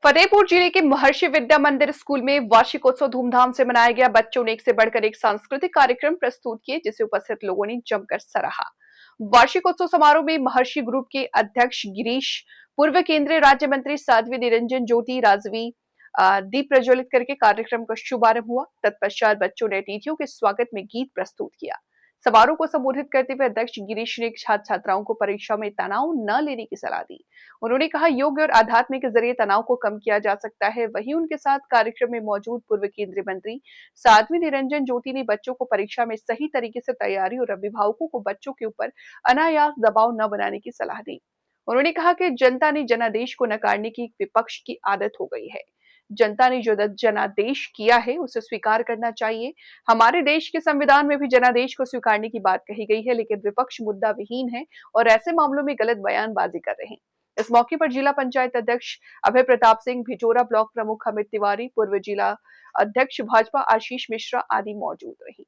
फतेहपुर जिले के महर्षि विद्या मंदिर स्कूल में वार्षिकोत्सव धूमधाम से मनाया गया। बच्चों ने एक से बढ़कर एक सांस्कृतिक कार्यक्रम प्रस्तुत किए, जिसे उपस्थित लोगों ने जमकर सराहा। वार्षिकोत्सव समारोह में महर्षि ग्रुप के अध्यक्ष गिरीश, पूर्व केंद्रीय राज्य मंत्री साध्वी निरंजन ज्योति राजवी दीप प्रज्वलित करके कार्यक्रम का शुभारंभ हुआ। तत्पश्चात बच्चों ने अतिथियों के स्वागत में गीत प्रस्तुत किया। समारोह को संबोधित करते हुए अध्यक्ष गिरीश ने छात्र छात्राओं को परीक्षा में तनाव न लेने की सलाह दी। उन्होंने कहा, योग और अध्यात्म के जरिए तनाव को कम किया जा सकता है। वहीं उनके साथ कार्यक्रम में मौजूद पूर्व केंद्रीय मंत्री साध्वी निरंजन ज्योति ने बच्चों को परीक्षा में सही तरीके से तैयारी और अभिभावकों को बच्चों के ऊपर अनायास दबाव न बनाने की सलाह दी। उन्होंने कहा कि जनता ने जनादेश को नकारने की विपक्ष की आदत हो गई है। जनता ने जो जनादेश किया है उसे स्वीकार करना चाहिए। हमारे देश के संविधान में भी जनादेश को स्वीकारने की बात कही गई है, लेकिन विपक्ष मुद्दा विहीन है और ऐसे मामलों में गलत बयानबाजी कर रहे हैं। इस मौके पर जिला पंचायत अध्यक्ष अभय प्रताप सिंह, भिटोरा ब्लॉक प्रमुख अमित तिवारी, पूर्व जिला अध्यक्ष भाजपा आशीष मिश्रा आदि मौजूद रही।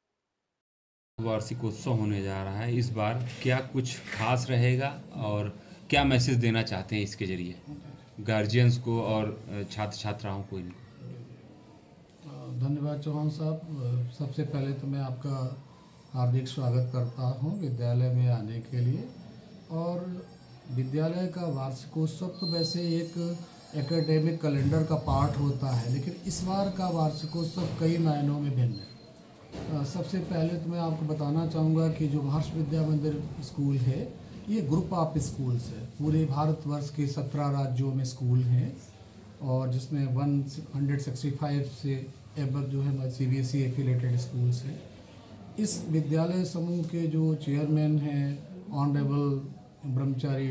वार्षिकोत्सव होने जा रहा है, इस बार क्या कुछ खास रहेगा और क्या मैसेज देना चाहते हैं इसके जरिए गार्जियंस को और छात्र छात्राओं को? इनको धन्यवाद चौहान साहब। सबसे पहले तो मैं आपका हार्दिक स्वागत करता हूं विद्यालय में आने के लिए। और विद्यालय का वार्षिकोत्सव तो वैसे एक एकेडमिक कैलेंडर का पार्ट होता है, लेकिन इस बार का वार्षिकोत्सव कई मायनों में भिन्न है। सबसे पहले तो मैं आपको बताना चाहूँगा कि जो महर्षि विद्या मंदिर स्कूल है, ये ग्रुप ऑफ स्कूल्स है। पूरे भारतवर्ष के 17 राज्यों में स्कूल हैं और जिसमें 165 से एबव जो है CBSE एफिलेटेड स्कूल्स हैं। इस विद्यालय समूह के जो चेयरमैन हैं ऑनरेबल ब्रह्मचारी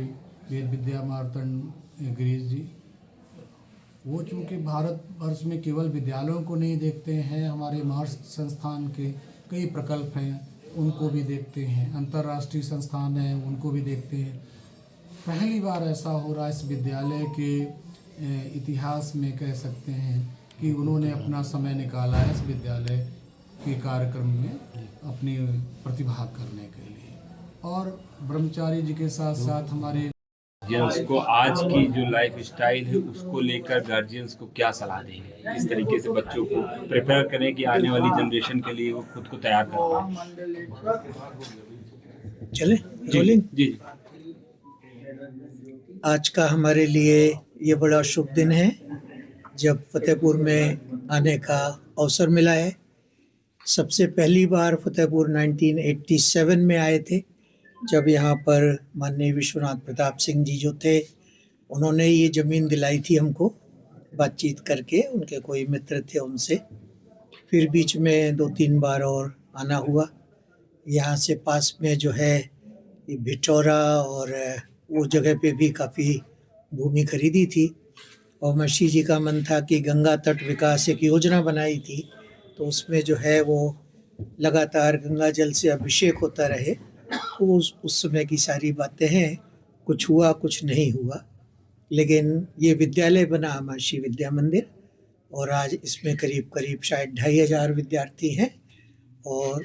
वेद विद्या मार्तंड गिरीश जी, वो चूँकि भारतवर्ष में केवल विद्यालयों को नहीं देखते हैं, हमारे महर्षि संस्थान के कई प्रकल्प हैं उनको भी देखते हैं, अंतर्राष्ट्रीय संस्थान हैं उनको भी देखते हैं। पहली बार ऐसा हो रहा है इस विद्यालय के इतिहास में, कह सकते हैं कि उन्होंने अपना समय निकाला है इस विद्यालय के कार्यक्रम में अपनी प्रतिभा करने के लिए। और ब्रह्मचारी जी के साथ साथ हमारे गार्जियंस को आज की जो लाइफ स्टाइल है उसको लेकर गार्जियंस को क्या सलाह देंगे, इस तरीके से बच्चों को प्रिपेयर करें कि आने वाली जनरेशन के लिए वो खुद को तैयार कर पाए? चले रोलिंग जी। आज का हमारे लिए ये बड़ा शुभ दिन है जब फतेहपुर में आने का अवसर मिला है। सबसे पहली बार फतेहपुर 1987 में आए थे, जब यहाँ पर माननीय विश्वनाथ प्रताप सिंह जी जो थे, उन्होंने ये ज़मीन दिलाई थी हमको, बातचीत करके। उनके कोई मित्र थे उनसे। फिर बीच में 2-3 बार और आना हुआ। यहाँ से पास में जो है ये भिटौरा और वो जगह पे भी काफ़ी भूमि खरीदी थी और महर्षि जी का मन था कि गंगा तट विकास एक योजना बनाई थी, तो उसमें जो है वो लगातार गंगा जल से अभिषेक होता रहे। तो उस समय की सारी बातें हैं, कुछ हुआ कुछ नहीं हुआ, लेकिन ये विद्यालय बना महर्षि विद्या मंदिर और आज इसमें करीब करीब शायद 2500 विद्यार्थी हैं। और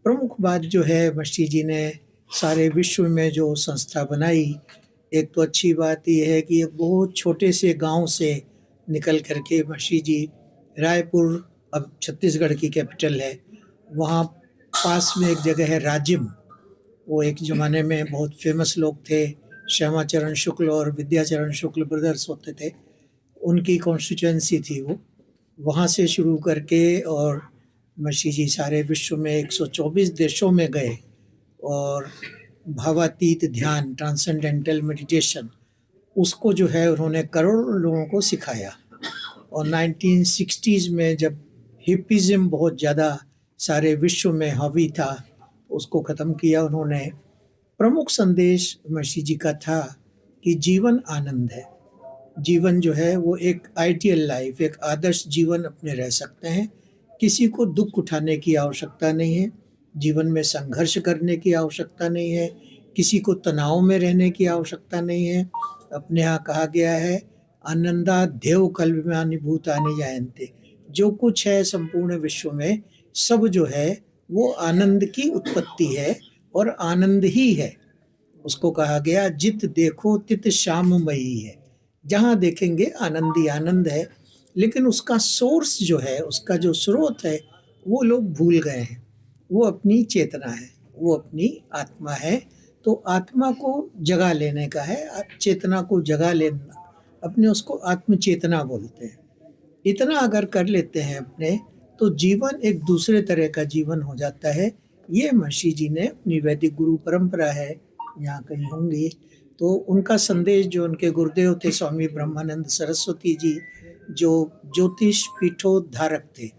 प्रमुख बात जो है, महर्षि जी ने सारे विश्व में जो संस्था बनाई, एक तो अच्छी बात यह है कि एक बहुत छोटे से गांव से निकल करके महर्षि जी रायपुर, अब छत्तीसगढ़ की कैपिटल है, वहाँ पास में एक जगह है राजिम। वो एक ज़माने में बहुत फेमस लोग थे, श्यामाचरण शुक्ल और विद्याचरण शुक्ल ब्रदर्स होते थे, उनकी कॉन्स्टिट्यूएंसी थी वो। वहाँ से शुरू करके और महर्षि जी सारे विश्व में 124 देशों में गए और भावातीत ध्यान, ट्रांसेंडेंटल मेडिटेशन, उसको जो है उन्होंने करोड़ों लोगों को सिखाया। और 1960s में जब हिप्पिज़म बहुत ज़्यादा सारे विश्व में हावी था, उसको ख़त्म किया उन्होंने। प्रमुख संदेश महर्षि जी का था कि जीवन आनंद है। जीवन जो है वो एक आइडियल लाइफ, एक आदर्श जीवन अपने रह सकते हैं। किसी को दुख उठाने की आवश्यकता नहीं है, जीवन में संघर्ष करने की आवश्यकता नहीं है, किसी को तनाव में रहने की आवश्यकता नहीं है। अपने यहाँ कहा गया है, आनंदा देव कल्पमानि भूतानि जायन्ते। जो कुछ है संपूर्ण विश्व में, सब जो है वो आनंद की उत्पत्ति है और आनंद ही है। उसको कहा गया, जित देखो तित श्याममयी है। जहाँ देखेंगे आनंद ही आनंद है, लेकिन उसका सोर्स जो है, उसका जो स्रोत है, वो लोग भूल गए हैं। वो अपनी चेतना है, वो अपनी आत्मा है। तो आत्मा को जगा लेने का है, चेतना को जगा लेना, अपने उसको आत्मचेतना बोलते हैं। इतना अगर कर लेते हैं अपने, तो जीवन एक दूसरे तरह का जीवन हो जाता है। ये महर्षि जी ने, अपनी वैदिक गुरु परंपरा है, यहाँ कहीं होंगी, तो उनका संदेश जो उनके गुरुदेव थे स्वामी ब्रह्मानंद सरस्वती जी, जो ज्योतिष पीठोद्धारक थे,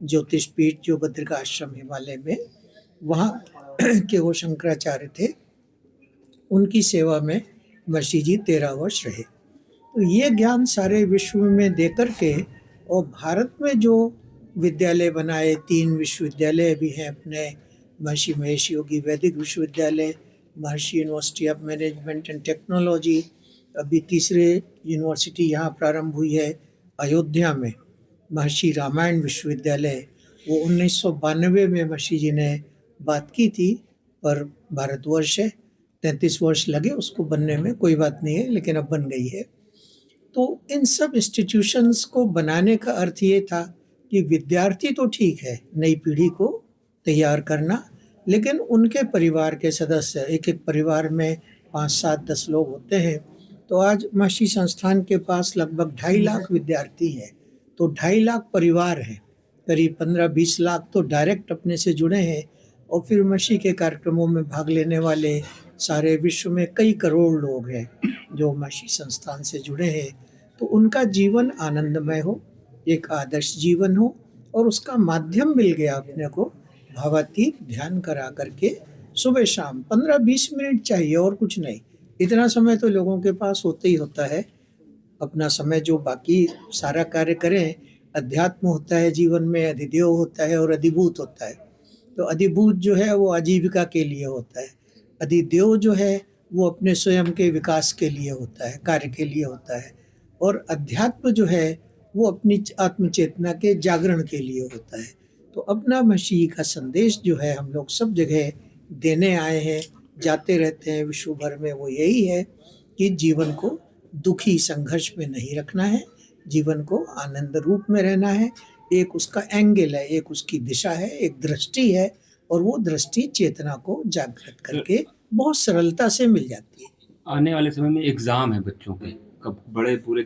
ज्योतिष पीठ जो बद्रिकाश्रम हिमालय में, वहाँ के वो शंकराचार्य थे, उनकी सेवा में महर्षि जी 13 वर्ष रहे। तो ये ज्ञान सारे विश्व में दे करके, और भारत में जो विद्यालय बनाए, 3 विश्वविद्यालय भी हैं अपने, महर्षि महेश योगी वैदिक विश्वविद्यालय, महर्षि university of management and technology, अभी तीसरे यूनिवर्सिटी यहाँ प्रारंभ हुई है अयोध्या में, महर्षि रामायण विश्वविद्यालय। वो 1992 में महर्षि जी ने बात की थी, पर भारतवर्ष है, 33 वर्ष लगे उसको बनने में, कोई बात नहीं है, लेकिन अब बन गई है। तो इन सब इंस्टीट्यूशंस को बनाने का अर्थ ये था कि विद्यार्थी तो ठीक है, नई पीढ़ी को तैयार करना, लेकिन उनके परिवार के सदस्य, एक एक परिवार में 5, 7, 10 लोग होते हैं। तो आज महर्षि संस्थान के पास लगभग 2.5 लाख विद्यार्थी हैं, तो 2.5 लाख परिवार हैं, करीब 15-20 लाख तो डायरेक्ट अपने से जुड़े हैं, और फिर महर्षि के कार्यक्रमों में भाग लेने वाले सारे विश्व में कई करोड़ लोग हैं जो महर्षि संस्थान से जुड़े हैं। तो उनका जीवन आनंदमय हो, एक आदर्श जीवन हो, और उसका माध्यम मिल गया अपने को, भावातीत ध्यान करा करके सुबह शाम 15-20 मिनट चाहिए, और कुछ नहीं। इतना समय तो लोगों के पास होता ही होता है, अपना समय जो बाकी सारा कार्य करें। अध्यात्म होता है जीवन में, अधिदेव होता है और अधिभूत होता है। तो अधिभूत जो है वो आजीविका के लिए होता है, अधिदेव जो है वो अपने स्वयं के विकास के लिए होता है, कार्य के लिए होता है, और अध्यात्म जो है वो अपनी आत्मचेतना के जागरण के लिए होता है। तो अपना महर्षि का संदेश जो है हम लोग सब जगह देने आए हैं, जाते रहते हैं विश्व भर में, वो यही है कि जीवन को दुखी संघर्ष में नहीं रखना है, जीवन को आनंद रूप में रहना है। एक उसका एंगल है, एक उसकी दिशा है, एक दृष्टि है, और वो दृष्टि चेतना को जागृत करके बहुत सरलता से मिल जाती है। आने वाले समय में एग्जाम है बच्चों के, कब बड़े पूरे